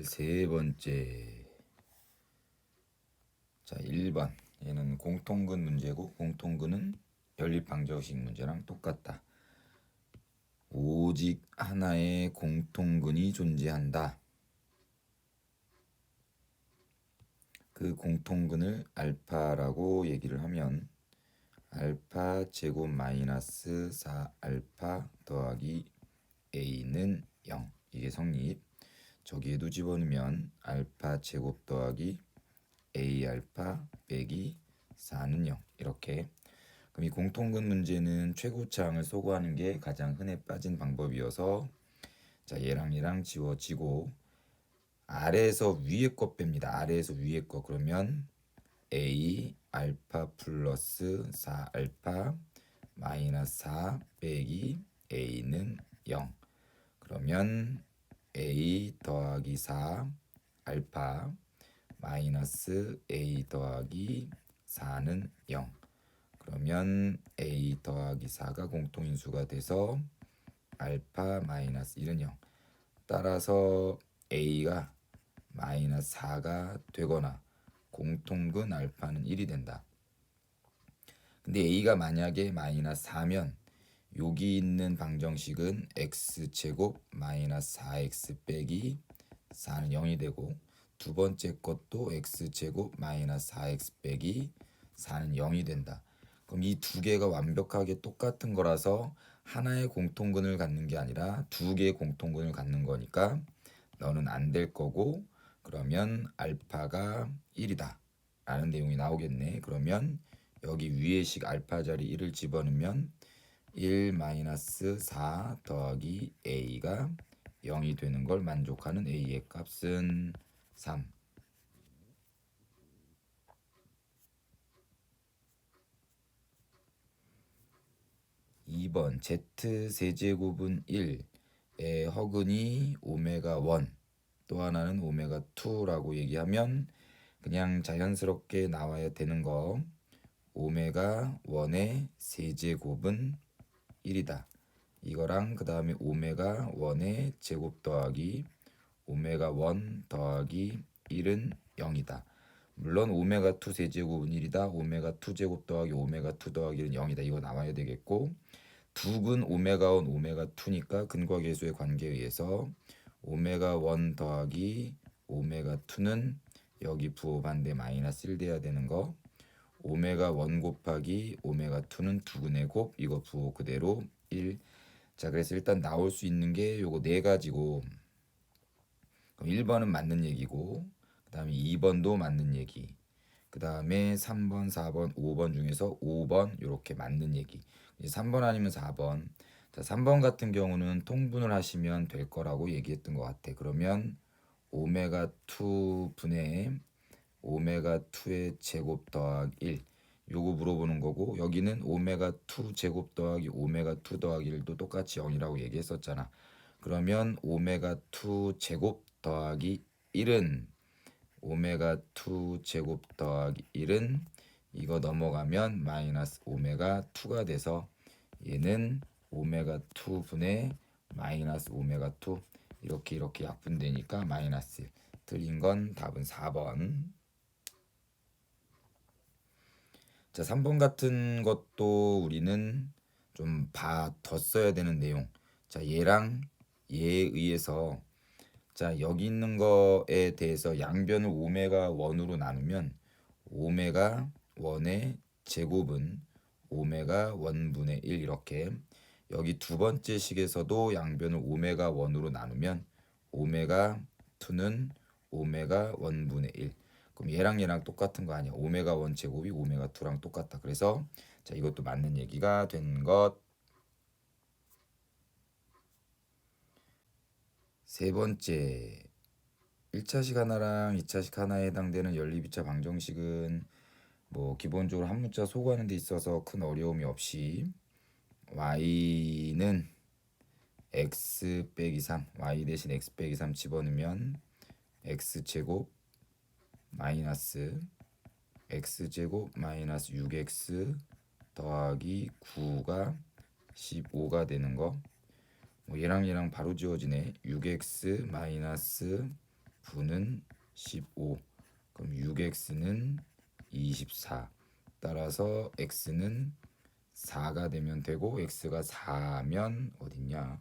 세 번째. 자, 1번. 얘는 공통근 문제고 공통근은 연립방정식 문제랑 똑같다. 오직 하나의 공통근이 존재한다. 그 공통근을 알파라고 얘기를 하면 알파 제곱 마이너스 4알파 더하기 a는 0. 이게 성립. 저기에도 집어넣으면 알파 제곱 더하기 a 알파 빼기 4는 0. 이렇게. 그럼 이 공통근 문제는 최고차항을 소거하는 게 가장 흔해 빠진 방법이어서 자, 얘랑 지워지고 아래에서 위에 거 뺍니다. 아래에서 위에 거. 그러면 a 알파 플러스 4알파 마이너스 4 빼기 a는 0. 그러면 a 더하기 4 알파 마이너스 a 더하기 4는 0. 그러면 a 더하기 4가 공통인수가 돼서 알파 마이너스 1은 0. 따라서 a가 마이너스 4가 되거나 공통근 알파는 1이 된다. 근데 a가 만약에 마이너스 4면 여기 있는 방정식은 x제곱 마이너스 4x 빼기 4는 0이 되고 두 번째 것도 x제곱 마이너스 4x 빼기 4는 0이 된다. 그럼 이 두 개가 완벽하게 똑같은 거라서 하나의 공통근을 갖는 게 아니라 두 개의 공통근을 갖는 거니까 너는 안 될 거고 그러면 알파가 1이다 라는 내용이 나오겠네. 그러면 여기 위에 식 알파 자리 1을 집어넣으면 1 마이너스 4 더하기 a가 0이 되는 걸 만족하는 a의 값은 3. 2번 z 세제곱은 1의 허근이 오메가 1 또 하나는 오메가 2라고 얘기하면 그냥 자연스럽게 나와야 되는 거 오메가 1의 세제곱은 1이다. 이거랑 그 다음에 오메가 1의 제곱 더하기 오메가 1 더하기 1은 0이다. 물론 오메가 2 세제곱은 1이다. 오메가 2 제곱 더하기 오메가 2 더하기 1은 0이다. 이거 나와야 되겠고 두근 오메가 1 오메가 2니까 근과 계수의 관계에 의해서 오메가 1 더하기 오메가 2는 여기 부호 반대 마이너스 1 돼야 되는 거 오메가 1 곱하기 오메가 2는 두근의 곱 이거 부호 그대로 1. 자, 그래서 일단 나올 수 있는 게 요거 네 가지고 그럼 1번은 맞는 얘기고 그 다음에 2번도 맞는 얘기 그 다음에 3번, 4번, 5번 중에서 5번 이렇게 맞는 얘기. 3번 아니면 4번. 자, 3번 같은 경우는 통분을 하시면 될 거라고 얘기했던 것 같아. 그러면 오메가 2 분의 오메가 2의 제곱 더하기 1 요거 물어보는 거고 여기는 오메가 2 제곱 더하기 오메가 2 더하기 1도 똑같이 0이라고 얘기했었잖아. 그러면 오메가 2 제곱 더하기 1은 오메가 2 제곱 더하기 1은 이거 넘어가면 마이너스 오메가 2가 돼서 얘는 오메가 2 분의 마이너스 오메가 2 이렇게 약분되니까 마이너스 1. 틀린 건 답은 4번. 자, 3번 같은 것도 우리는 좀 더 써야 되는 내용. 자, 얘랑 얘에 의해서 자, 여기 있는 거에 대해서 양변을 오메가 1으로 나누면 오메가 1의 제곱은 오메가 1분의 1 이렇게 여기 두 번째 식에서도 양변을 오메가 1으로 나누면 오메가 2는 오메가 1분의 1. 그럼 얘랑 똑같은 거 아니야. 오메가 1 제곱이 오메가 2랑 똑같다. 그래서 자, 이것도 맞는 얘기가 된 것. 세 번째 1차식 하나랑 2차식 하나에 해당되는 연립 2차 방정식은 뭐 기본적으로 한 문자 소거하는 데 있어서 큰 어려움이 없이 y는 x 빼기 3 y 대신 x 빼기 3 집어넣으면 x제곱 마이너스 x제곱 마이너스 6x 더하기 9가 15가 되는 거 뭐 얘랑 바로 지워지네. 6x 마이너스 9는 15. 그럼 6x는 24. 따라서 x는 4가 되면 되고 x가 4면 어딨냐?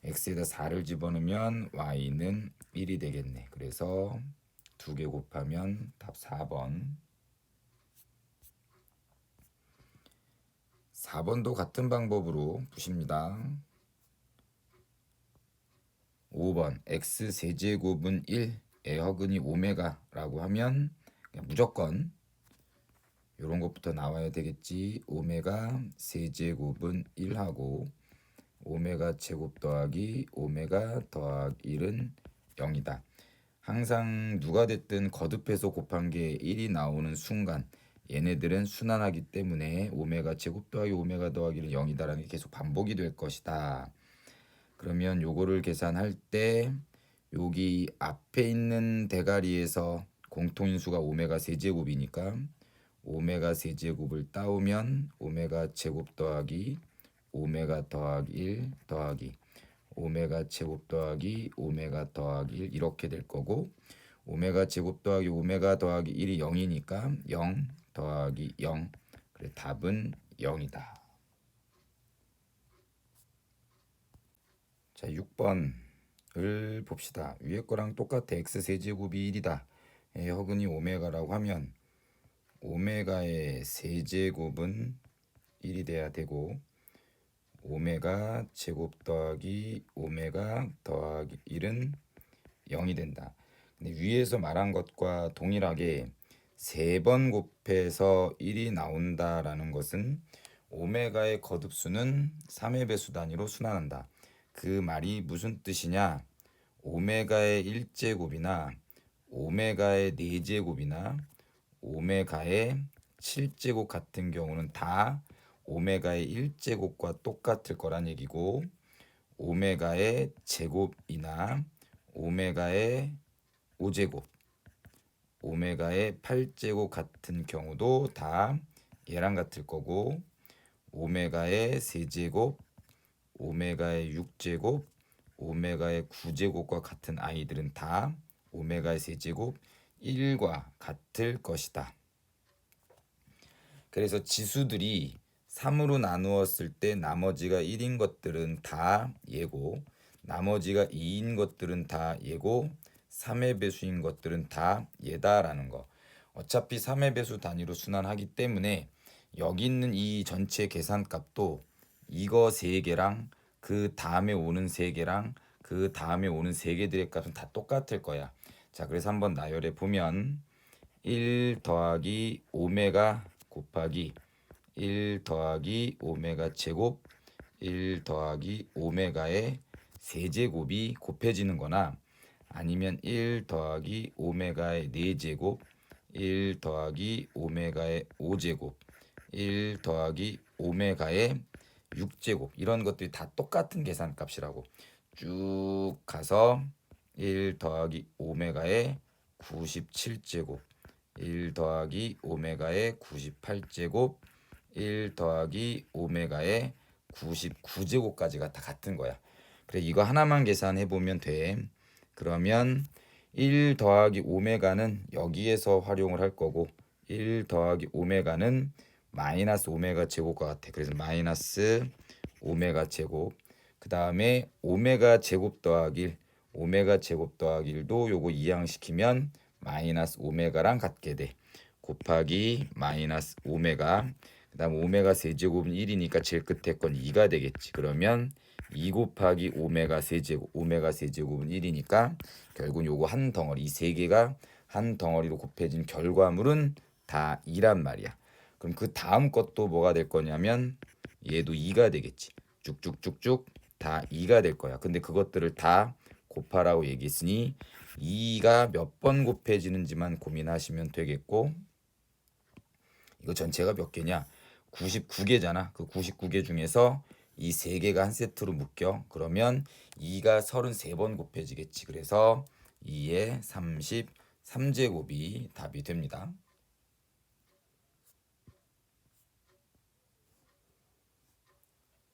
x에다 4를 집어넣으면 y는 1이 되겠네. 그래서 2개 곱하면 답 4번. 4번도 같은 방법으로 푸십니다. 5번 x 세제곱은 1의 허근이 오메가라고 하면 그냥 무조건 이런 것부터 나와야 되겠지. 오메가 세제곱은 1하고 오메가 제곱 더하기 오메가 더하기 1은 0이다. 항상 누가 됐든 거듭해서 곱한 게 1이 나오는 순간 얘네들은 순환하기 때문에 오메가 제곱 더하기 오메가 더하기는 0이다라는 게 계속 반복이 될 것이다. 그러면 요거를 계산할 때 여기 앞에 있는 대가리에서 공통인수가 오메가 세제곱이니까 오메가 세제곱을 따오면 오메가 제곱 더하기 오메가 더하기 1 더하기 오메가 제곱 더하기 오메가 더하기 1 이렇게 될 거고 오메가 제곱 더하기 오메가 더하기 1이 0이니까 0 더하기 0 그래 답은 0이다. 자 6번을 봅시다. 위에 거랑 똑같아. x 세제곱이 1이다. 허근이 오메가라고 하면 오메가의 세제곱은 1이 돼야 되고 오메가 제곱 더하기 오메가 더하기 1은 0이 된다. 근데 위에서 말한 것과 동일하게 3번 곱해서 1이 나온다라는 것은 오메가의 거듭수는 3의 배수 단위로 순환한다. 그 말이 무슨 뜻이냐? 오메가의 1제곱이나 오메가의 4제곱이나 오메가의 7제곱 같은 경우는 다 오메가의 1제곱과 똑같을 거란 얘기고 오메가의 제곱이나 오메가의 5제곱, 오메가의 8제곱 같은 경우도 다 얘랑 같을 거고 오메가의 세제곱, 오메가의 6제곱, 오메가의 9제곱과 같은 아이들은 다 오메가의 세제곱 1과 같을 것이다. 그래서 지수들이 3으로 나누었을 때 나머지가 1인 것들은 다 얘고 나머지가 2인 것들은 다 얘고 3의 배수인 것들은 다 얘다라는 거. 어차피 3의 배수 단위로 순환하기 때문에 여기 있는 이 전체 계산값도 이거 3개랑 그 다음에 오는 3개랑 그 다음에 오는 3개들의 값은 다 똑같을 거야. 자, 그래서 한번 나열해 보면 1 더하기 오메가 곱하기 1 더하기 오메가 제곱 1 더하기 오메가의 세제곱이 곱해지는 거나 아니면 1 더하기 오메가의 4제곱 1 더하기 오메가의 5제곱 1 더하기 오메가의 6제곱 이런 것들이 다 똑같은 계산값이라고 쭉 가서 1 더하기 오메가의 97제곱 1 더하기 오메가의 98제곱 1 더하기 오메가의 99제곱까지가 다 같은 거야. 그래 이거 하나만 계산해 보면 돼. 그러면 1 더하기 오메가는 여기에서 활용을 할 거고 1 더하기 오메가는 마이너스 오메가 제곱과 같아. 그래서 마이너스 오메가 제곱 그 다음에 오메가 제곱 더하기 1 오메가 제곱 더하기 1도 요거 이항시키면 마이너스 오메가랑 같게 돼. 곱하기 마이너스 오메가 그 다음 오메가 세제곱은 1이니까 제일 끝에 건 2가 되겠지. 그러면 2 곱하기 오메가 세제곱 오메가 세제곱은 1이니까 결국 요거 한 덩어리 이 세 개가 한 덩어리로 곱해진 결과물은 다 2란 말이야. 그럼 그 다음 것도 뭐가 될 거냐면 얘도 2가 되겠지. 쭉쭉쭉쭉 다 2가 될 거야. 근데 그것들을 다 곱하라고 얘기했으니 2가 몇 번 곱해지는지만 고민하시면 되겠고 이거 전체가 몇 개냐? 99개잖아. 그 99개 중에서 이 세 개가 한 세트로 묶여. 그러면 2가 33번 곱해지겠지. 그래서 2의 33제곱이 답이 됩니다.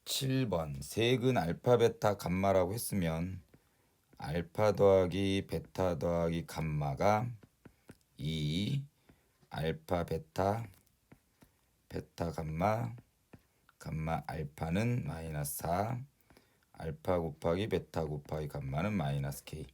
7번 색은 알파 베타 감마라고 했으면 알파 더하기 베타 더하기 감마가 2, 알파 베타, 베타 감마, 감마 알파는 마이너스 4, 알파 곱하기 베타 곱하기 감마는 마이너스 k.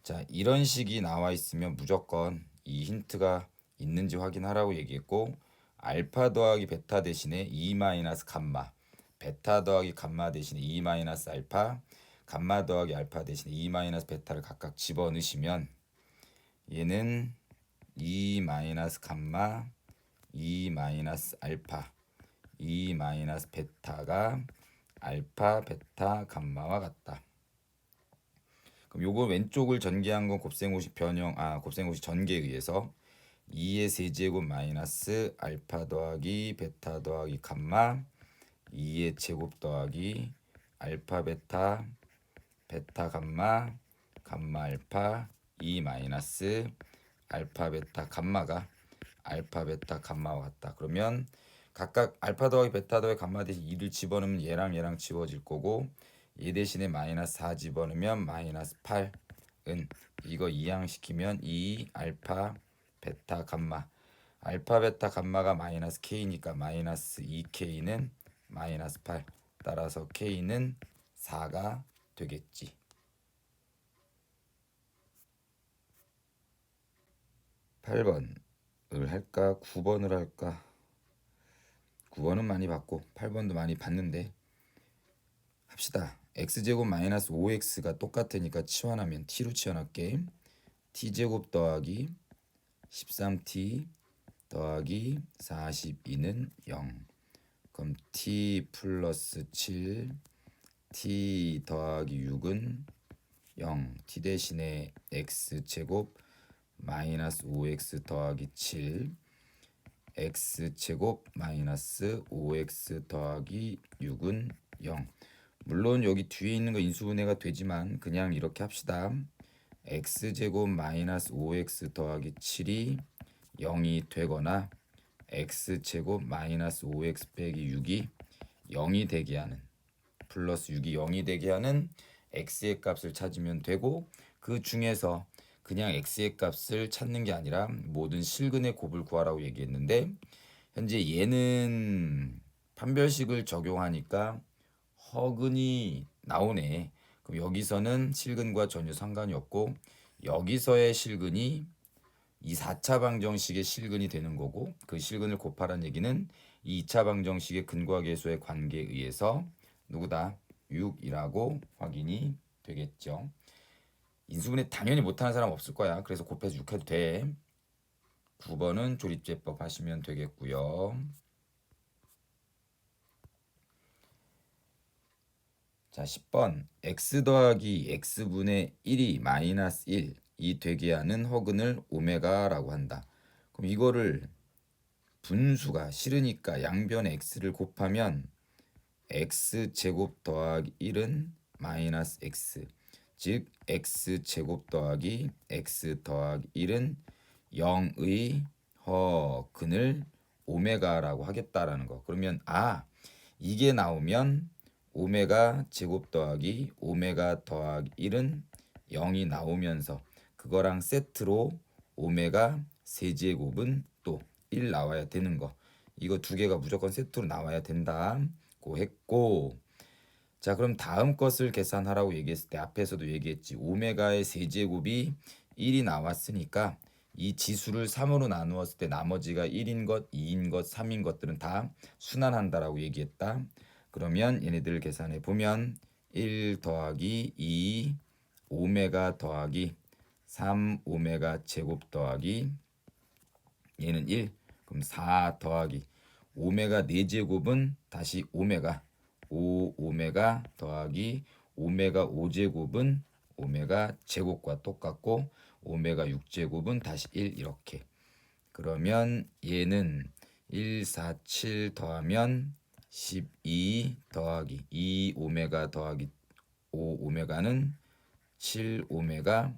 자, 이런 식이 나와 있으면 무조건 이 힌트가 있는지 확인하라고 얘기했고, 알파 더하기 베타 대신에 2 마이너스 감마, 베타 더하기 감마 대신에 2 마이너스 알파, 감마 더하기 알파 대신에 2 마이너스 베타를 각각 집어넣으시면 얘는 2 마이너스 감마, 2 마이너스 알파, 2 마이너스 베타가 알파, 베타, 감마와 같다. 그럼 요거 왼쪽을 전개한 건 곱셈공식 곱셈공식 전개에 의해서 2의 세제곱 마이너스 알파 더하기 베타 더하기 감마 2의 제곱 더하기 알파 베타 베타 감마 감마 알파 2 마이너스 알파 베타 감마가 알파 베타 감마와 같다. 그러면 각각 알파 더하기 베타 더하기 감마 대신 2를 집어넣으면 얘랑 지워질 거고, 얘 대신에 마이너스 4 집어넣으면 마이너스 8은 이거 이항시키면 2 알파 베타 감마, 알파 베타 감마가 마이너스 k니까 마이너스 2k는 마이너스 8, 따라서 k는 4가 되겠지. 8번을 할까 9번을 할까? 9번은 많이 봤고 8번도 많이 봤는데 합시다. x제곱 마이너스 5x가 똑같으니까 치환하면 t로 치환할게. t제곱 더하기 13t 더하기 42는 0. 그럼 t 플러스 7 t 더하기 6은 0. t 대신에 x제곱 마이너스 5x 더하기 7 x제곱 마이너스 5x 더하기 6은 0. 물론 여기 뒤에 있는 거 인수분해가 되지만 그냥 이렇게 합시다. x제곱 마이너스 5x 더하기 7이 0이 되거나 x제곱 마이너스 5x 빼기 6이 0이 되게 하는, 플러스 6이 0이 되게 하는 x의 값을 찾으면 되고, 그 중에서 그냥 x의 값을 찾는 게 아니라 모든 실근의 곱을 구하라고 얘기했는데, 현재 얘는 판별식을 적용하니까 허근이 나오네. 그럼 여기서는 실근과 전혀 상관이 없고, 여기서의 실근이 이 4차 방정식의 실근이 되는 거고, 그 실근을 곱하라는 얘기는 이 2차 방정식의 근과 계수의 관계에 의해서 누구다? 6이라고 확인이 되겠죠. 인수분해 당연히 못하는 사람 없을 거야. 그래서 곱해서 6 해도 돼. 9번은 조립제법 하시면 되겠고요. 자, 10번 x 더하기 x분의 1이 마이너스 1이 되게 하는 허근을 오메가라고 한다. 그럼 이거를 분수가 싫으니까 양변에 x를 곱하면 x제곱 더하기 1은 마이너스 x, 즉 x제곱 더하기 x 더하기 1은 0의 허근을 오메가라고 하겠다라는 거. 그러면 이게 나오면 오메가 제곱 더하기 오메가 더하기 1은 0이 나오면서 그거랑 세트로 오메가 세제곱은 또 1 나와야 되는 거. 이거 두 개가 무조건 세트로 나와야 된다 고 했고, 자 그럼 다음 것을 계산하라고 얘기했을 때 앞에서도 얘기했지. 오메가의 세제곱이 1이 나왔으니까 이 지수를 3으로 나누었을 때 나머지가 1인 것, 2인 것, 3인 것들은 다 순환한다라고 얘기했다. 그러면 얘네들을 계산해 보면 1 더하기 2 오메가 더하기 3 오메가 제곱 더하기 얘는 1, 그럼 4 더하기 오메가 4제곱은 다시 오메가 5 오메가 더하기 오메가 5제곱은 오메가 제곱과 똑같고 오메가 6제곱은 다시 1 이렇게. 그러면 얘는 1, 4, 7 더하면 12 더하기 2 오메가 더하기 5 오메가는 7 오메가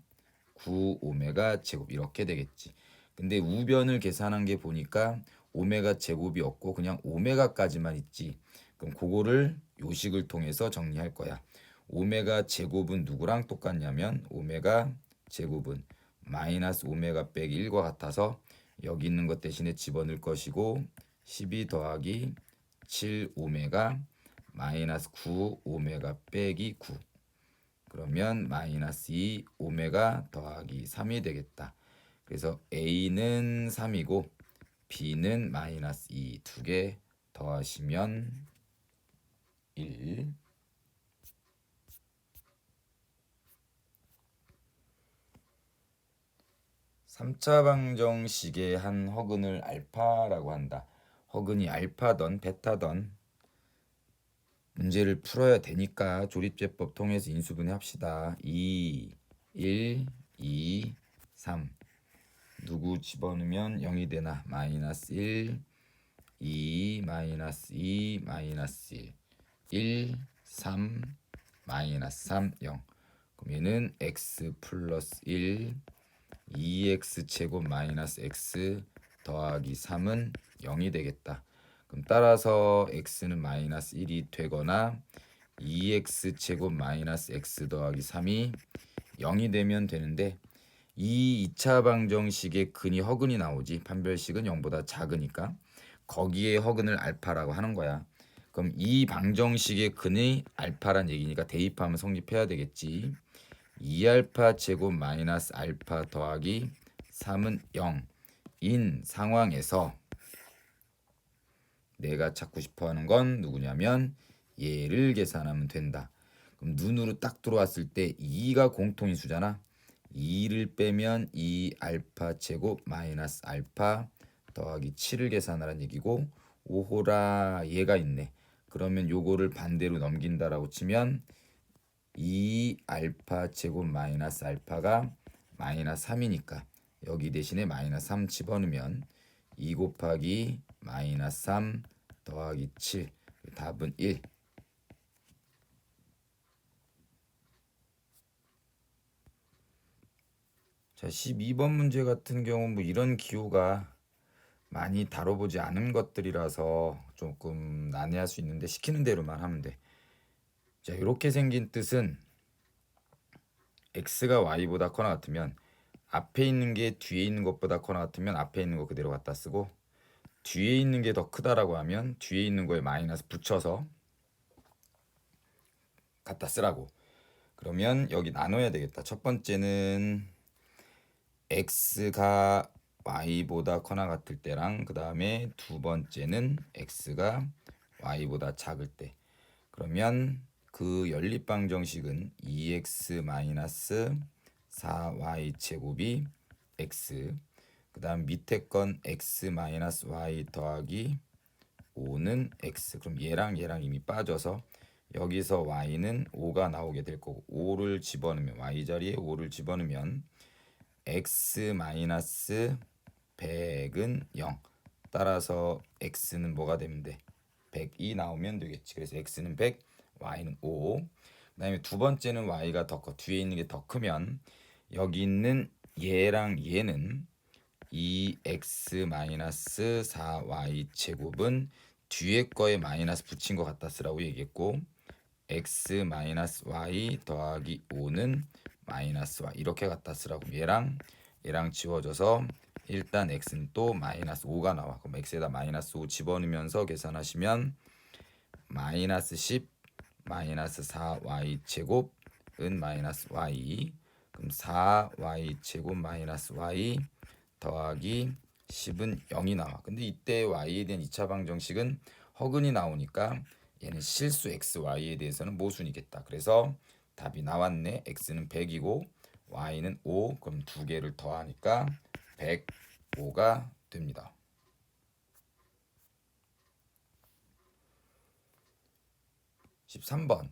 9 오메가 제곱 이렇게 되겠지. 근데 우변을 계산한 게 보니까 오메가 제곱이 없고 그냥 오메가까지만 있지. 그럼 그거를 요식을 통해서 정리할 거야. 오메가 제곱은 누구랑 똑같냐면 오메가 제곱은 마이너스 오메가 빼기 1과 같아서 여기 있는 것 대신에 집어넣을 것이고 12 더하기 7 오메가 마이너스 9 오메가 빼기 9 그러면 마이너스 2 오메가 더하기 3이 되겠다. 그래서 A는 3이고 B는 마이너스 2 두 개 더하시면 1. 3차 방정식의 한 허근을 알파라고 한다. 허근이 알파던 베타던 문제를 풀어야 되니까 조립제법 통해서 인수분해 합시다. 2, 1, 2, 3 누구 집어넣으면 0이 되나? 마이너스 1, 2, 마이너스 2, 마이너스 1, 1, 3, 마이너스 3, 0 그럼 얘는 x 플러스 1 2x 제곱 마이너스 x 더하기 3은 0이 되겠다. 그럼 따라서 x는 마이너스 1이 되거나 2x 제곱 마이너스 x 더하기 3이 0이 되면 되는데 이 2차 방정식의 근이 허근이 나오지 판별식은 0보다 작으니까 거기에 허근을 알파라고 하는 거야. 그럼 이 방정식의 근이 알파란 얘기니까 대입하면 성립해야 되겠지. 2알파 제곱 마이너스 알파 더하기 3은 0인 상황에서 내가 찾고 싶어하는 건 누구냐면 얘를 계산하면 된다. 그럼 눈으로 딱 들어왔을 때 2가 공통인수잖아. 2를 빼면 2알파 제곱 마이너스 알파 더하기 7을 계산하라는 얘기고 오호라 얘가 있네. 그러면 요거를 반대로 넘긴다라고 치면 2 알파 제곱 마이너스 알파가 마이너스 3이니까 여기 대신에 마이너스 3 집어넣으면 2 곱하기 마이너스 3 더하기 7 답은 1. 자 12번 문제 같은 경우 뭐 이런 기호가 많이 다뤄보지 않은 것들이라서 조금 난해할 수 있는데 시키는 대로만 하면 돼. 자 이렇게 생긴 뜻은 x가 y보다 커나 같으면 앞에 있는 게 뒤에 있는 것보다 커나 같으면 앞에 있는 거 그대로 갖다 쓰고 뒤에 있는 게 더 크다라고 하면 뒤에 있는 거에 마이너스 붙여서 갖다 쓰라고. 그러면 여기 나눠야 되겠다. 첫 번째는 x가 y보다 커나 같을 때랑 그 다음에 두 번째는 x가 y보다 작을 때. 그러면 그 연립방정식은 2x 마이너스 4y 제곱이 x 그 다음 밑에 건 x 마이너스 y 더하기 5는 x 그럼 얘랑 이미 빠져서 여기서 y는 5가 나오게 될 거고 5를 집어넣으면 y 자리에 5를 집어넣으면 x 마이너스 100은 0 따라서 x는 뭐가 되면 돼? 100이 나오면 되겠지. 그래서 x는 100 y는 5 그다음에 두 번째는 y가 더 커. 뒤에 있는 게 더 크면 여기 있는 얘랑 얘는 2x 마이너스 4y 제곱은 뒤에 거에 마이너스 붙인 것 같다 쓰라고 얘기했고 x 마이너스 y 더하기 5는 마이너스 y 이렇게 갖다 쓰라고 얘랑 지워져서 일단 x는 또 마이너스 5가 나와. 그럼 x에다 마이너스 5 집어넣으면서 계산하시면 마이너스 10 마이너스 4y 제곱은 마이너스 y 그럼 4y 제곱 마이너스 y 더하기 10은 0이 나와. 근데 이때 y에 대한 2차 방정식은 허근이 나오니까 얘는 실수 x, y에 대해서는 모순이겠다. 그래서 답이 나왔네. x는 100이고 y는 5. 그럼 두 개를 더하니까 105가 됩니다. 13번.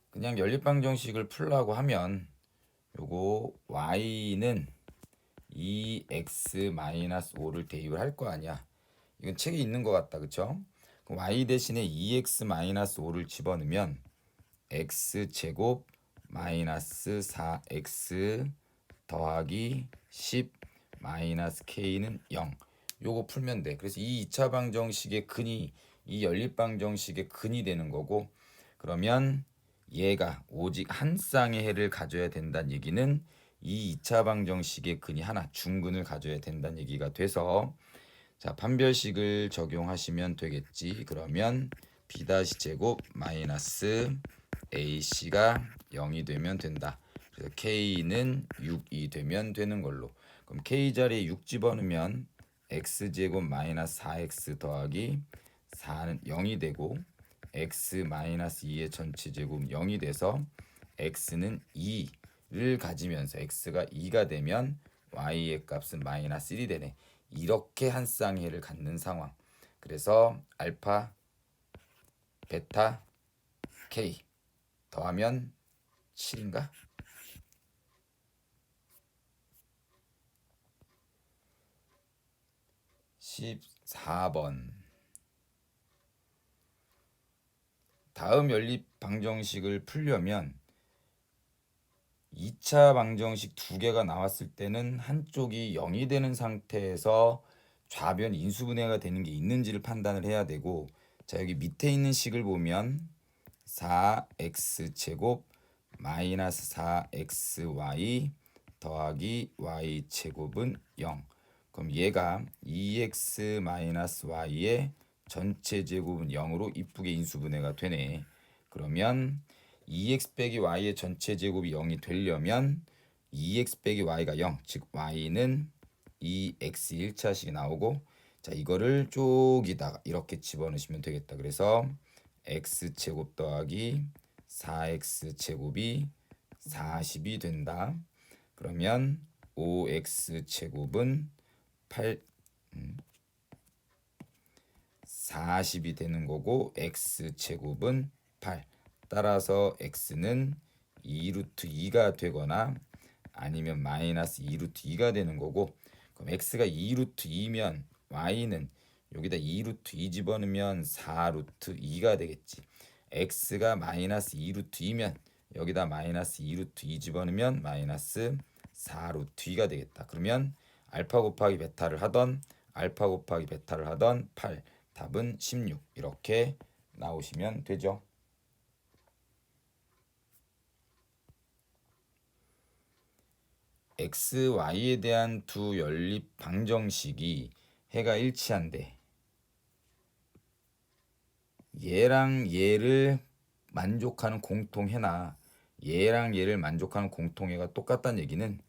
그냥 연립방정식을 풀라고 하면 요거 y는 2x-5를 대입을 할 거 아니야. 이건 책에 있는 것 같다. 그쵸? 그럼 y 대신에 2x-5를 집어넣으면 x제곱 마이너스 4x 더하기 10 마이너스 k는 0. 요거 풀면 돼. 그래서 이 2차 방정식의 근이 이 연립방정식의 근이 되는 거고 그러면 얘가 오직 한 쌍의 해를 가져야 된다는 얘기는 이 2차 방정식의 근이 하나 중근을 가져야 된다는 얘기가 돼서 자 판별식을 적용하시면 되겠지. 그러면 b-제곱 마이너스 ac가 0이 되면 된다. 그래서 k는 6이 되면 되는 걸로. 그럼 k 자리에 6 집어넣으면 x제곱 마이너스 4x 더하기 4는 0이 되고 x 마이너스 2의 전체 제곱 0이 돼서 x는 2를 가지면서 x가 2가 되면 y의 값은 마이너스 1이 되네. 이렇게 한 쌍의 해를 갖는 상황. 그래서 알파, 베타, k 더하면 7인가? 14번. 다음 연립 방정식을 풀려면 2차 방정식 두 개가 나왔을 때는 한쪽이 0이 되는 상태에서 좌변 인수분해가 되는 게 있는지를 판단을 해야 되고, 자 여기 밑에 있는 식을 보면 4x제곱 마이너스 4xy 더하기 y제곱은 0. 그럼 얘가 2x 마이너스 y의 전체 제곱은 0으로 이쁘게 인수분해가 되네. 그러면 2x 빼기 y의 전체 제곱이 0이 되려면 2x 빼기 y가 0, 즉 y는 2x 1차식이 나오고, 자 이거를 쪽에다가 이렇게 집어넣으시면 되겠다. 그래서 x제곱 더하기 4x제곱이 40이 된다. 그러면 5x제곱은 40이 되는 거고 x제곱은 8. 따라서 x는 2루트 2가 되거나 아니면 마이너스 2루트 2가 되는 거고, 그럼 x가 2루트 2면 y는 여기다 2루트 2 집어넣으면 4루트 2가 되겠지. x가 마이너스 2루트 2면 여기다 마이너스 2루트 2 집어넣으면 마이너스 4루트 2가 되겠다. 그러면 알파 곱하기 베타를 하던 알파 곱하기 베타를 하던 8, 답은 16 이렇게 나오시면 되죠. x, y에 대한 두 연립 방정식이 해가 일치한데 얘랑 얘를 만족하는 공통해나 얘랑 얘를 만족하는 공통해가 똑같다는 얘기는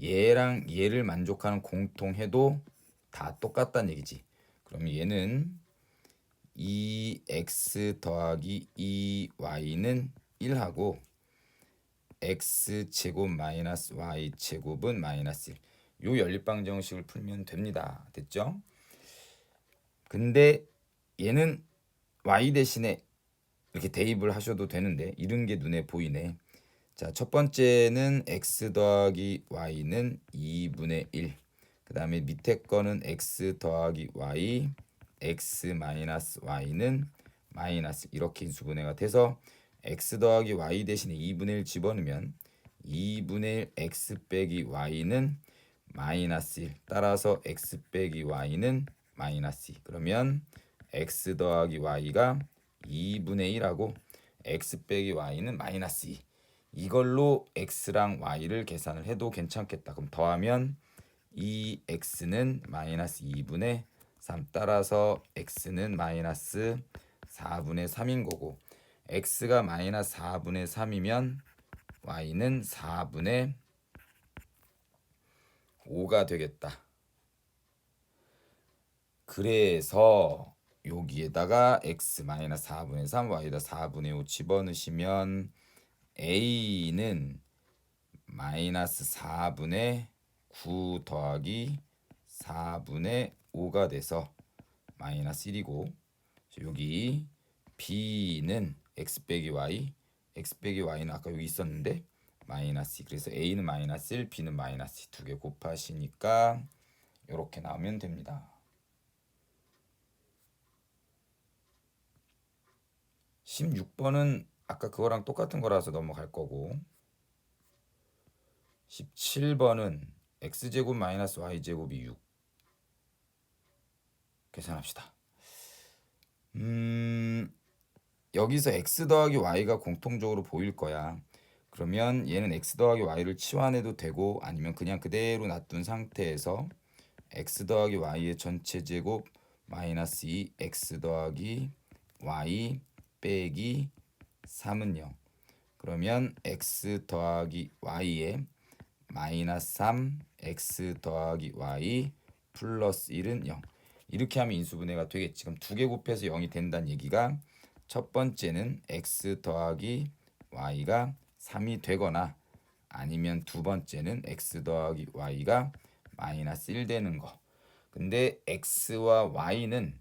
얘랑 얘를 만족하는 공통해도 다 똑같다는 얘기지. 그럼 얘는 2x 더하기 2y는 1하고 x제곱 마이너스 y제곱은 마이너스 1. 요 연립방정식을 풀면 됩니다. 됐죠? 근데 얘는 y 대신에 이렇게 대입을 하셔도 되는데 이런 게 눈에 보이네. 자, 첫 번째는 x 더하기 y는 2분의 1. 그 다음에 밑에 거는 x 더하기 y, x 마이너스 y는 마이너스 이렇게 인수분해가 돼서 x 더하기 y 대신에 2분의 1 집어넣으면 2분의 1 x 빼기 y는 마이너스 1. 따라서 x 빼기 y는 마이너스 2. 그러면 x 더하기 y가 2분의 1하고 x 빼기 y는 마이너스 2. 이걸로 x랑 y를 계산을 해도 괜찮겠다. 그럼 더하면 2x는 마이너스 2분의 3. 따라서 x는 마이너스 4분의 3인 거고, x가 마이너스 4분의 3이면 y는 4분의 5가 되겠다. 그래서 여기에다가 x 마이너스 4분의 3, y에다 4분의 5 집어넣으시면 a는 마이너스 4분의 9 더하기 4분의 5가 돼서 마이너스 1이고, 여기 b는 x 빼기 y, x 빼기 y는 아까 여기 있었는데 마이너스 2. 그래서 a는 마이너스 1, b는 마이너스 2 두 개 곱하시니까 이렇게 나오면 됩니다. 16번은 아까 그거랑 똑같은 거라서 넘어갈 거고, 17번은 x제곱 마이너스 y제곱이 6. 계산합시다. 여기서 x 더하기 y가 공통적으로 보일 거야. 그러면 얘는 x 더하기 y를 치환해도 되고 아니면 그냥 그대로 놔둔 상태에서 x 더하기 y의 전체 제곱 마이너스 2 x 더하기 y 빼기 3은 0. 그러면 x 더하기 y에 마이너스 3 x 더하기 y 플러스 1은 0. 이렇게 하면 인수분해가 되겠지. 그럼 두 개 곱해서 0이 된다는 얘기가 첫 번째는 x 더하기 y가 3이 되거나 아니면 두 번째는 x 더하기 y가 마이너스 1 되는 거. 근데 x와 y는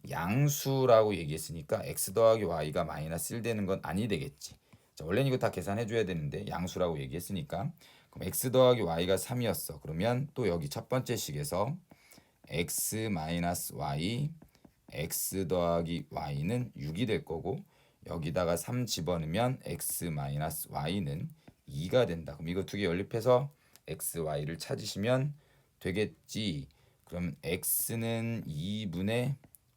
양수라고 얘기했으니까 x 더하기 y가 마이너스 1 되는 건 아니 되겠지. 자, 원래는 이거 다 계산해 줘야 되는데 양수라고 얘기했으니까 그럼 x 더하기 y가 3이었어. 그러면 또 여기 첫 번째 식에서 x 마이너스 y x 더하기 y는 6이 될 거고 여기다가 3 집어넣으면 x 마이너스 y는 2가 된다. 그럼 이거 두 개 연립해서 x, y를 찾으시면 되겠지. 그럼 x는 2분의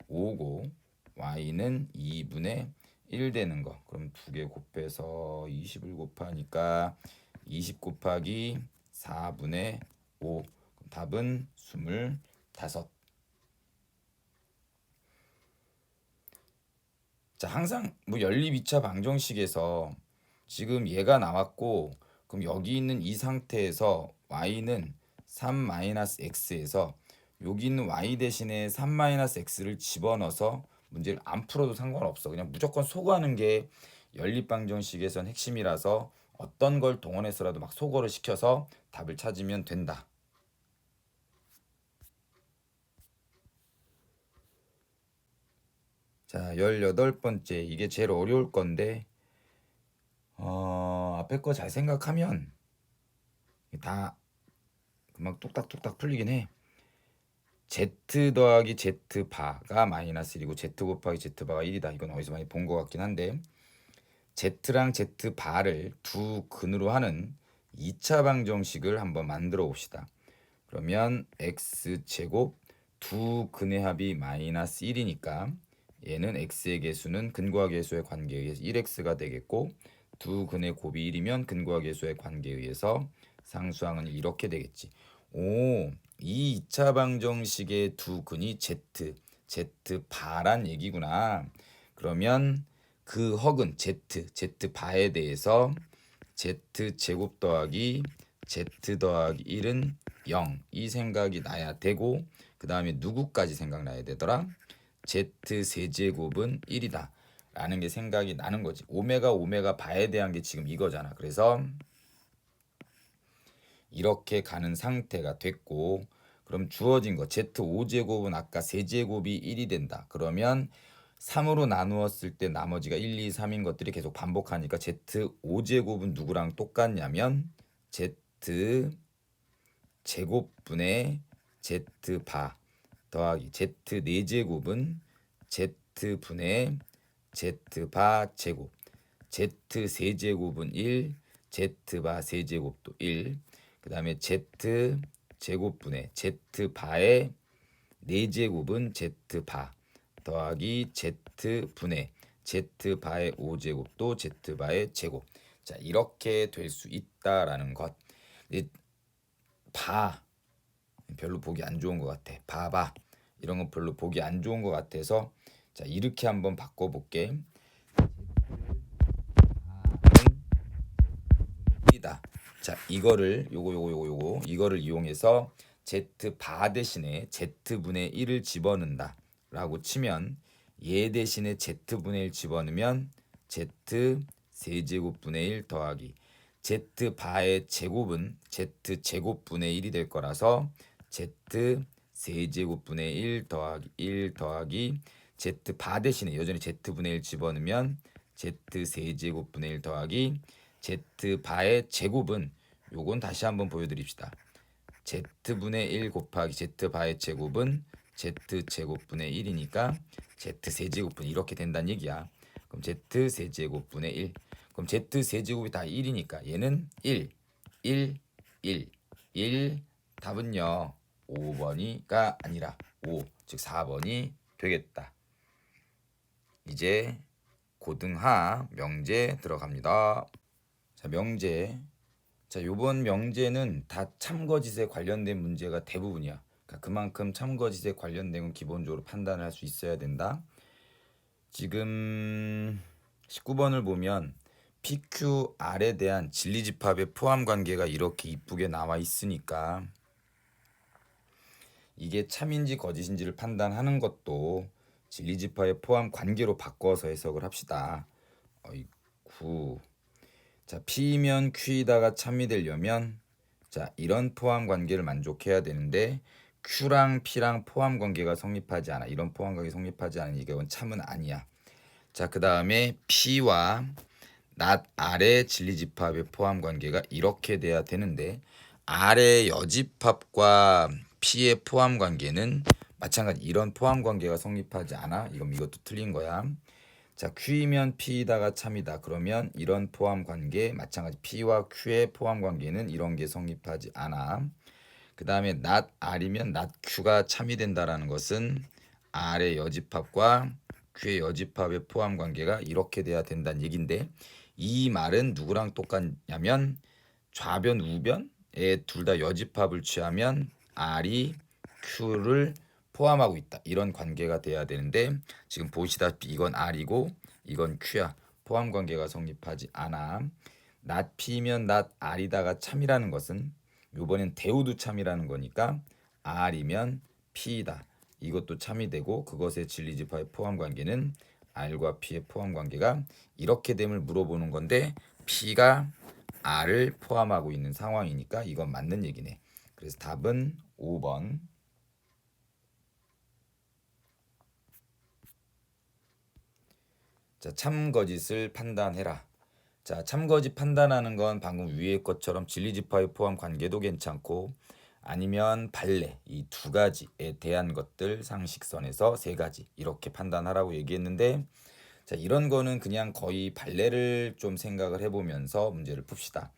5고 y는 2분의 1 되는 거. 그럼 두 개 곱해서 20을 곱하니까 20 곱하기 4분의 5. 답은 25. 자, 항상 뭐 연립 2차 방정식에서 지금 얘가 나왔고 그럼 여기 있는 이 상태에서 y는 3-x에서 여기 있는 y 대신에 3-x를 집어넣어서 문제를 안 풀어도 상관없어. 그냥 무조건 소거하는 게 연립 방정식에선 핵심이라서 어떤 걸 동원해서라도 막 소거를 시켜서 답을 찾으면 된다. 자, 18번째. 이게 제일 어려울 건데 앞에 거 잘 생각하면 다 금방 뚝딱뚝딱 풀리긴 해. z 더하기 z 바가 마이너스 1이고 z 곱하기 z 바가 1이다. 이건 어디서 많이 본 것 같긴 한데 z랑 z 바를 두 근으로 하는 2차 방정식을 한번 만들어 봅시다. 그러면 x제곱 두 근의 합이 마이너스 1이니까 얘는 x의 개수는 근과 계수의 관계에 의해서 1x가 되겠고 두 근의 곱이 1이면 근과 계수의 관계에 의해서 상수항은 이렇게 되겠지. 오, 이 2차 방정식의 두 근이 z 바란 얘기구나. 그러면 그 허근 z 바에 대해서 z 제곱 더하기 z 더하기 1은 0. 이 생각이 나야 되고 그 다음에 누구까지 생각나야 되더라? z 세제곱은 1이다. 라는 게 생각이 나는 거지. 오메가 바에 대한 게 지금 이거잖아. 그래서 이렇게 가는 상태가 됐고 그럼 주어진 거 z5제곱은 아까 세제곱이 1이 된다. 그러면 3으로 나누었을 때 나머지가 1, 2, 3인 것들이 계속 반복하니까 z5제곱은 누구랑 똑같냐면 z 제곱분의 z 바 더하기 z 4제곱은 z분의 z 바 제곱 z 세제곱은 1 z 바 세제곱도 1 그 다음에 z 제곱분의 z 바의 4제곱은 z 바 더하기 z 분의 z 바의 5제곱도 z 바의 제곱. 자, 이렇게 될 수 있다라는 것. 바 별로 보기 안 좋은 것 같아. 봐봐 이런 거 별로 보기 안 좋은 것 같아서 자, 이렇게 한번 바꿔볼게. 이다. 자, 이거를 요거 이거를 이용해서 z 바 대신에 z분의 1을 집어넣는다 라고 치면 얘 대신에 z분의 1 집어넣으면 z 세제곱분의 1 더하기 z 바의 제곱은 z 제곱분의 1이 될 거라서 z 세제곱분의 1 더하기 z 바 대신에 여전히 z분의 1 집어넣으면 z 세제곱분의 1 더하기 z 바의 제곱은 요건 다시 한번 보여드립시다. z분의 1 곱하기 z 바의 제곱은 z 제곱분의 1이니까 z 세제곱분 이렇게 된다는 얘기야. 그럼 z 세제곱분의 1. 그럼 z 세제곱이 다 1이니까 얘는 1, 1, 1, 1. 답은요 5번이가 아니라 5, 즉 4번이 되겠다. 이제 고등하 명제 들어갑니다. 자, 명제. 자, 요번 명제는 다 참거짓에 관련된 문제가 대부분이야. 그러니까 그만큼 참거짓에 관련된 건 기본적으로 판단을 할 수 있어야 된다. 지금 19번을 보면 PQR에 대한 진리집합의 포함 관계가 이렇게 이쁘게 나와 있으니까 이게 참인지 거짓인지를 판단하는 것도 진리집합의 포함 관계로 바꿔서 해석을 합시다. 어이구. 자, P면 Q이다가 참이 되려면 자, 이런 포함 관계를 만족해야 되는데 Q랑 P랑 포함 관계가 성립하지 않아. 이런 포함 관계 성립하지 않은 이건 참은 아니야. 자, 그 다음에 P와 not R의 진리집합의 포함 관계가 이렇게 돼야 되는데 R의 여집합과 P의 포함 관계는 마찬가지 이런 포함 관계가 성립하지 않아. 이것도 틀린 거야. 자, Q이면 P이다가 참이다. 그러면 이런 포함 관계 마찬가지 P와 Q의 포함 관계는 이런 게 성립하지 않아. 그 다음에 not R이면 not Q가 참이 된다라는 것은 R의 여집합과 Q의 여집합의 포함 관계가 이렇게 돼야 된다는 얘긴데 이 말은 누구랑 똑같냐면 좌변 우변에 둘 다 여집합을 취하면 R이 Q를 포함하고 있다. 이런 관계가 돼야 되는데 지금 보시다시피 이건 R이고 이건 Q야. 포함 관계가 성립하지 않아. not P면 not R이다가 참이라는 것은 요번엔 대우도 참이라는 거니까 R이면 P이다. 이것도 참이 되고 그것의 진리집합의 포함 관계는 R과 P의 포함 관계가 이렇게 됨을 물어보는 건데 P가 R을 포함하고 있는 상황이니까 이건 맞는 얘기네. 그래서 답은 5번. 자, 참거짓을 판단해라. 자, 참거짓 판단하는 건 방금 위의 것처럼 진리집합의 포함 관계도 괜찮고 아니면 발레 이 두 가지에 대한 것들 상식선에서 세 가지 이렇게 판단하라고 얘기했는데 자, 이런 거는 그냥 거의 발레를 좀 생각을 해보면서 문제를 풉시다.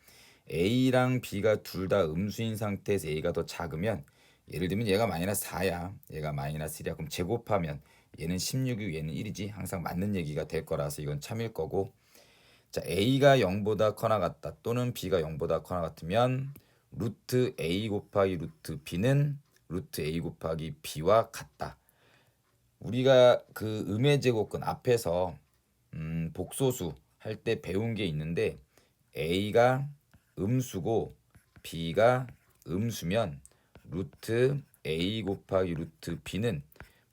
A랑 B가 둘 다 음수인 상태에서 A가 더 작으면 예를 들면 얘가 마이너스 4야. 얘가 마이너스 1이야. 그럼 제곱하면 얘는 16이고 얘는 1이지. 항상 맞는 얘기가 될 거라서 이건 참일 거고 자, A가 0보다 커나 같다 또는 B가 0보다 커나 같으면 루트 A 곱하기 루트 B는 루트 A 곱하기 B와 같다. 우리가 그 음의 제곱근 앞에서 복소수 할 때 배운 게 있는데 A가 음수고 B가 음수면 루트 A 곱하기 루트 B는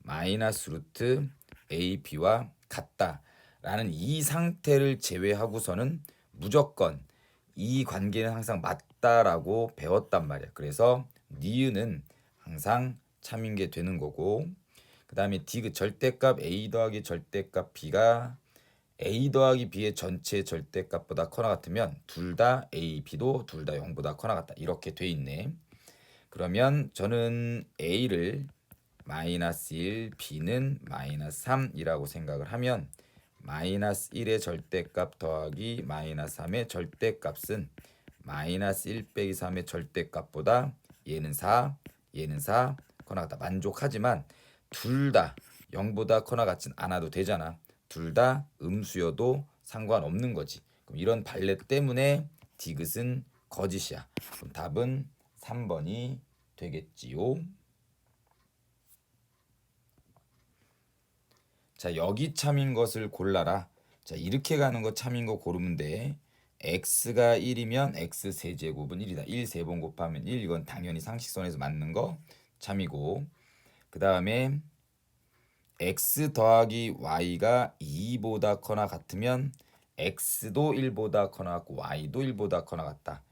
마이너스 루트 AB와 같다. 라는 이 상태를 제외하고서는 무조건 이 관계는 항상 맞다라고 배웠단 말이야. 그래서 니은은 항상 참인 게 되는 거고 그 다음에 디귿 절대값 A 더하기 절대값 B가 A 더하기 B의 전체 절대값보다 커나 같으면 둘 다 A, B도 둘 다 0보다 커나 같다. 이렇게 돼 있네. 그러면 저는 A를 마이너스 1, B는 마이너스 3이라고 생각을 하면 마이너스 1의 절대값 더하기 마이너스 3의 절대값은 마이너스 1 빼기 3의 절대값보다 얘는 4, 얘는 4 커나 같다. 만족하지만 둘 다 0보다 커나 같진 않아도 되잖아. 둘 다 음수여도 상관없는 거지. 그럼 이런 발레 때문에 디귿은 거짓이야. 그럼 답은 3번이 되겠지요. 자, 여기 참인 것을 골라라. 자, 이렇게 가는 거 참인 거 고르면 돼. x가 1이면 x 세제곱은 1이다. 1 3번 곱하면 1. 이건 당연히 상식선에서 맞는 거 참이고. 그 다음에 x 더하기 y가 2보다 커나 같으면 x도 1보다 커나 같고 y도 1보다 커나 같다.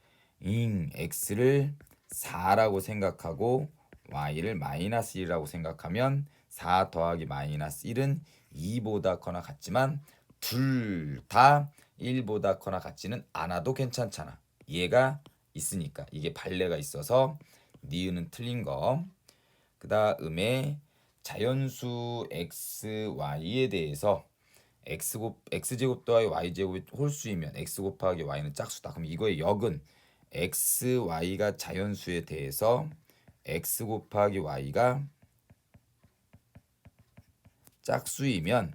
x를 4라고 생각하고 y를 마이너스 1이라고 생각하면 4 더하기 마이너스 1은 2보다 커나 같지만 둘 다 1보다 커나 같지는 않아도 괜찮잖아. 얘가 있으니까 이게 발레가 있어서 니은은 틀린 거. 그 다음에 자연수 x, y에 대해서 x제곱 더하기 y제곱이 홀수이면 x 곱하기 y는 짝수다. 그럼 이거의 역은 x, y가 자연수에 대해서 x 곱하기 y가 짝수이면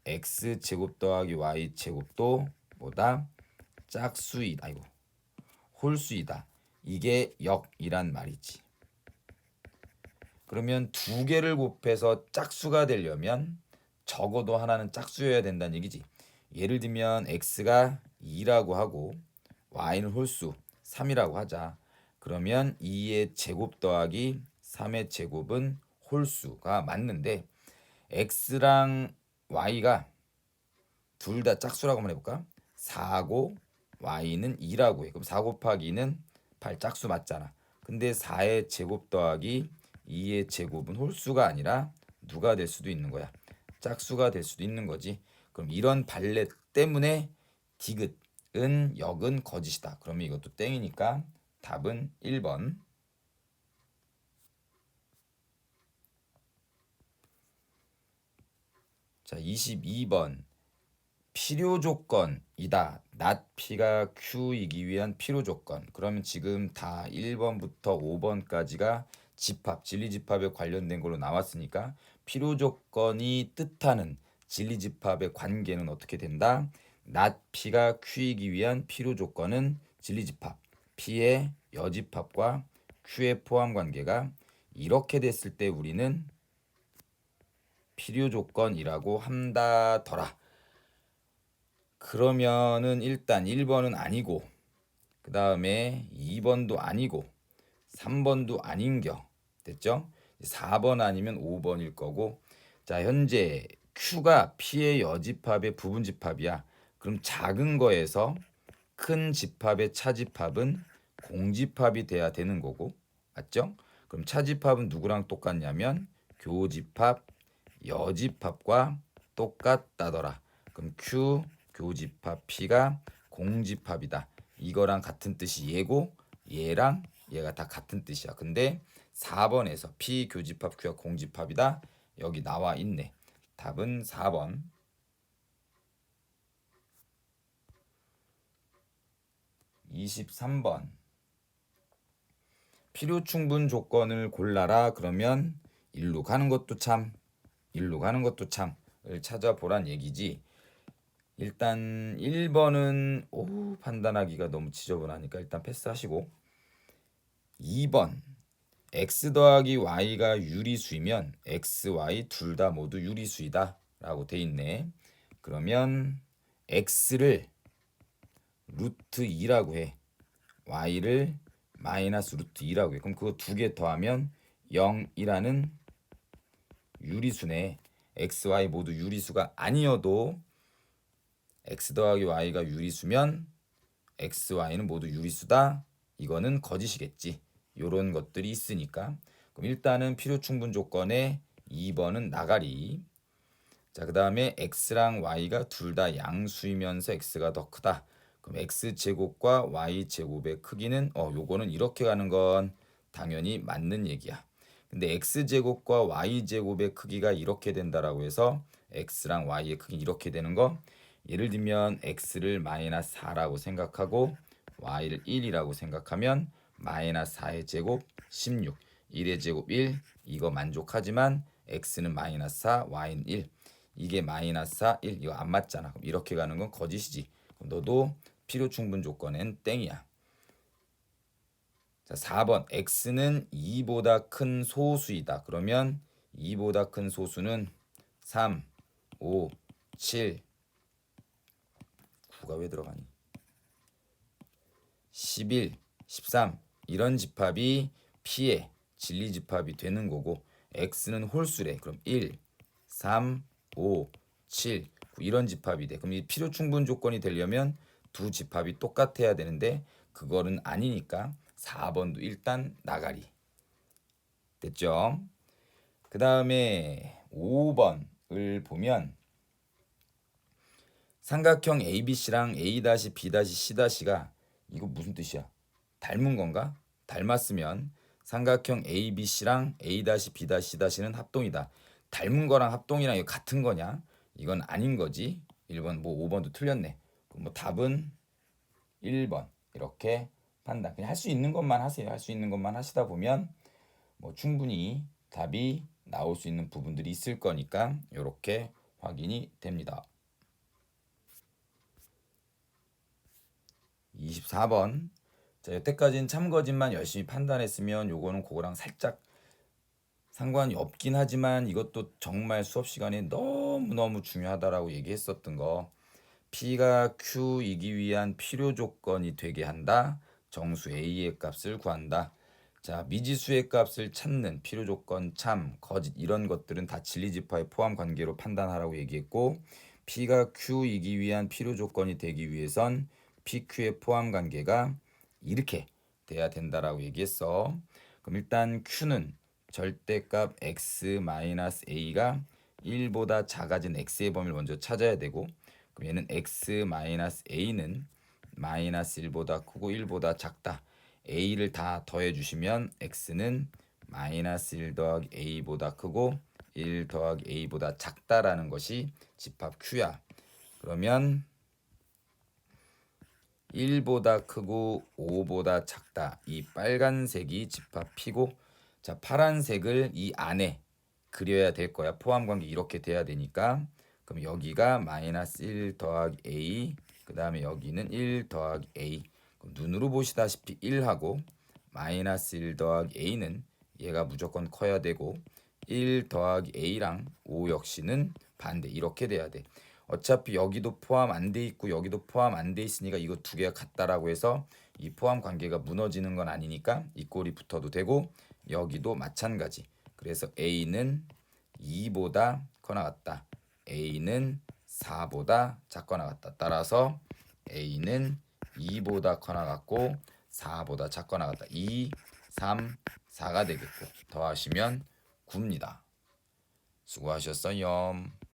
x제곱 더하기 y제곱도 뭐다? 짝수이다. 이거 홀수이다. 이게 역이란 말이지. 그러면 두 개를 곱해서 짝수가 되려면 적어도 하나는 짝수여야 된다는 얘기지. 예를 들면 x가 2라고 하고 y는 홀수 3이라고 하자. 그러면 2의 제곱 더하기 3의 제곱은 홀수가 맞는데 x랑 y가 둘 다 짝수라고 한번 해볼까? 4고 y는 2라고 해. 그럼 4 곱하기 2는 8 짝수 맞잖아. 근데 4의 제곱 더하기 2의 제곱은 홀수가 아니라 누가 될 수도 있는 거야? 짝수가 될 수도 있는 거지. 그럼 이런 발레 때문에 디귿은 역은 거짓이다. 그러면 이것도 땡이니까 답은 1번. 자, 22번. 필요 조건이다. not p가 q이기 위한 필요 조건. 그러면 지금 다 1번부터 5번까지가 집합, 진리집합에 관련된 걸로 나왔으니까 필요 조건이 뜻하는 진리집합의 관계는 어떻게 된다? not p가 q이기 위한 필요 조건은 진리집합, p의 여집합과 q의 포함 관계가 이렇게 됐을 때 우리는 필요 조건이라고 한다더라. 그러면은 일단 1번은 아니고 그 다음에 2번도 아니고 3번도 아닌겨. 됐죠? 4번 아니면 5번일 거고. 자, 현재 Q가 P의 여집합의 부분집합이야. 그럼 작은 거에서 큰 집합의 차집합은 공집합이 돼야 되는 거고. 맞죠? 그럼 차집합은 누구랑 똑같냐면 교집합, 여집합과 똑같다더라. 그럼 Q 교집합 P가 공집합이다. 이거랑 같은 뜻이 얘고 얘랑 얘가 다 같은 뜻이야. 근데 4번에서 P 교집합 Q가 공집합이다. 여기 나와 있네. 답은 4번. 23번. 필요 충분 조건을 골라라. 그러면 일로 가는 것도 참, 일로 가는 것도 참을 찾아보란 얘기지. 일단 1번은 판단하기가 너무 지저분하니까 일단 패스하시고 2번 x 더하기 y가 유리수이면 x, y 둘 다 모두 유리수이다 라고 돼 있네. 그러면 x를 루트 2라고 해. y를 마이너스 루트 2라고 해. 그럼 그거 두 개 더하면 0이라는 유리수네. x, y 모두 유리수가 아니어도 x 더하기 y가 유리수면 x, y는 모두 유리수다. 이거는 거짓이겠지. 요런 것들이 있으니까. 그럼 일단은 필요 충분 조건에 2번은 나가리. 자, 그 다음에 x랑 y가 둘 다 양수이면서 x가 더 크다. 그럼 x제곱과 y제곱의 크기는 요거는 이렇게 가는 건 당연히 맞는 얘기야. 근데 x제곱과 y제곱의 크기가 이렇게 된다라고 해서 x랑 y의 크기 이렇게 되는 거 예를 들면 x를 마이너스 4라고 생각하고 y를 1이라고 생각하면 마이너스 4의 제곱 16 1의 제곱 1 이거 만족하지만 x는 마이너스 4 y는 1 이게 마이너스 4 1 이거 안 맞잖아. 그럼 이렇게 가는 건 거짓이지. 그럼 너도 필요 충분 조건엔 땡이야. 자, 4번 x는 2보다 큰 소수이다. 그러면 2보다 큰 소수는 3, 5, 7, 9가 왜 들어가니? 11, 13 이런 집합이 P의 진리집합이 되는 거고 x는 홀수래. 그럼 1, 3, 5, 7, 9 이런 집합이 돼. 그럼 이 필요 충분 조건이 되려면 두 집합이 똑같아야 되는데 그거는 아니니까 4번도 일단 나가리. 됐죠? 그 다음에 5번을 보면 삼각형 ABC랑 A-B-C-C가 이거 무슨 뜻이야? 닮은 건가? 닮았으면 삼각형 ABC랑 A-B-C는 합동이다. 닮은 거랑 합동이랑 이거 같은 거냐? 이건 아닌 거지. 1번 뭐 5번도 틀렸네. 그럼 뭐 답은 1번 이렇게 판단. 그냥 할 수 있는 것만 하세요. 할 수 있는 것만 하시다 보면 뭐 충분히 답이 나올 수 있는 부분들이 있을 거니까 이렇게 확인이 됩니다. 24번. 자, 여태까지는 참거짓만 열심히 판단했으면 요거는 그거랑 살짝 상관이 없긴 하지만 이것도 정말 수업 시간에 너무너무 중요하다라고 얘기했었던 거. P가 Q이기 위한 필요 조건이 되게 한다. 정수 A의 값을 구한다. 자, 미지수의 값을 찾는 필요 조건, 참, 거짓 이런 것들은 다 진리지파의 포함 관계로 판단하라고 얘기했고, P가 Q이기 위한 필요 조건이 되기 위해선 PQ의 포함 관계가 이렇게 돼야 된다라고 얘기했어. 그럼 일단 Q는 절대값 x-a가 1보다 작아진 x의 범위를 먼저 찾아야 되고, 그럼 얘는 x-a는 마이너스 1보다 크고 1보다 작다. a를 다 더해 주시면 x는 마이너스 1 더하기 a보다 크고 1 더하기 a보다 작다라는 것이 집합 q야. 그러면 1보다 크고 5보다 작다. 이 빨간색이 집합 p고, 자, 파란색을 이 안에 그려야 될 거야. 포함 관계 이렇게 돼야 되니까. 그럼 여기가 마이너스 1 더하기 a, 그 다음에 여기는 1 더하기 a. 그럼 눈으로 보시다시피 1하고 마이너스 1 더하기 a는 얘가 무조건 커야 되고 1 더하기 a랑 5 역시는 반대. 이렇게 돼야 돼. 어차피 여기도 포함 안 돼 있고 여기도 포함 안 돼 있으니까 이거 두 개가 같다라고 해서 이 포함 관계가 무너지는 건 아니니까 이 꼴이 붙어도 되고, 여기도 마찬가지. 그래서 a는 2보다 커나 같다. a는 4보다 작거나 같다. 따라서 a는 2보다 커나 같고 4보다 작거나 같다. 2, 3, 4가 되겠고 더하시면 9입니다. 수고하셨어요.